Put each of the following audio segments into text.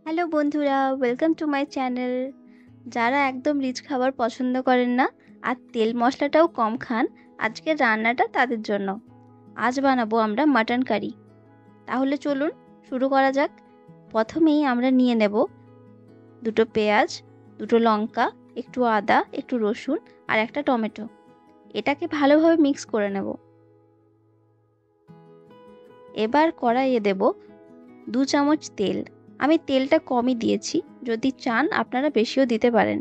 Hello বন্ধুরা, welcome to my channel. যারা একদম রিচ খাবার পছন্দ করেন না আর তেল মশলাটাও কম খান, আজকের রান্নাটা তাদের জন্য। আজ বানাবো আমরা মাটন কারি। তাহলে চলুন শুরু করা যাক। প্রথমেই আমরা নিয়ে নেব দুটো পেঁয়াজ, দুটো লঙ্কা, একটু আদা, একটু রসুন আর একটা টমেটো। এটাকে ভালোভাবে মিক্স করে নেব। এবার কড়াইয়ে দেব 2 চামচ তেল। আমি তেলটা কমই দিয়েছি, যদি চান আপনারা বেশিও দিতে পারেন।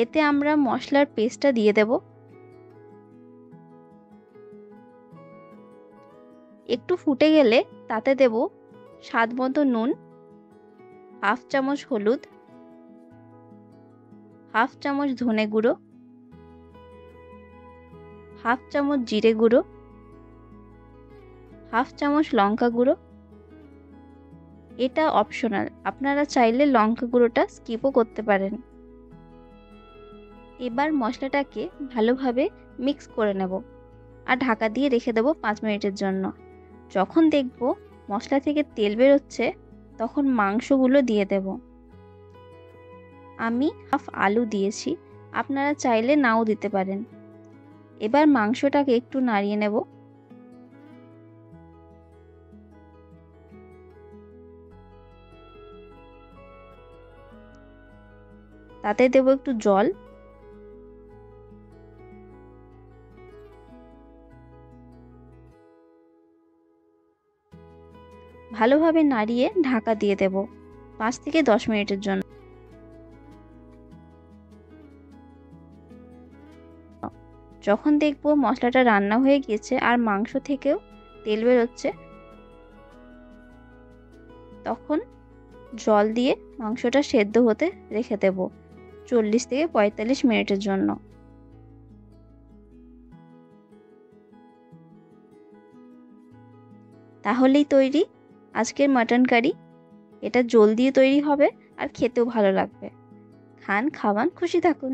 এতে আমরা মশলার পেস্টটা দিয়ে দেব। একটু ফুটে গেলে তাতে দেব স্বাদ মতো নুন, হাফ চামচ হলুদ, হাফ চামচ ধনে গুঁড়ো, হাফ চামচ জিরে গুঁড়ো, হাফ চামচ লঙ্কা গুঁড়ো। এটা অপশনাল, আপনারা চাইলে লঙ্কা গুঁড়োটা স্কিপও করতে পারেন। এবার মশলাটাকে ভালোভাবে মিক্স করে নেব আর ঢাকা দিয়ে রেখে দেব 5 মিনিটের জন্য। যখন দেখব মশলা থেকে তেল বেরোচ্ছে, তখন মাংসগুলো দিয়ে দেব। আমি হাফ আলু দিয়েছি, আপনারা চাইলে নাও দিতে পারেন। এবার মাংসটাকে একটু নাড়িয়ে নেব। তাতে দেব একটু জল। ভালোভাবে নাড়িয়ে ঢাকা দিয়ে দেব 5 থেকে 10 মিনিটের জন্য। যখন দেখব মশলাটা রান্না হয়ে গিয়েছে আর মাংস থেকেও তেল বেরোচ্ছে, তখন জল দিয়ে মাংসটা সেদ্ধ হতে রেখে দেব 40 থেকে 45 মিনিটের জন্য। তাহলেই তৈরি আজকের মাটন কারি। এটা জলদি তৈরি হবে আর খেতেও ভালো লাগবে। খান, খাওয়ান, খুশি থাকুন।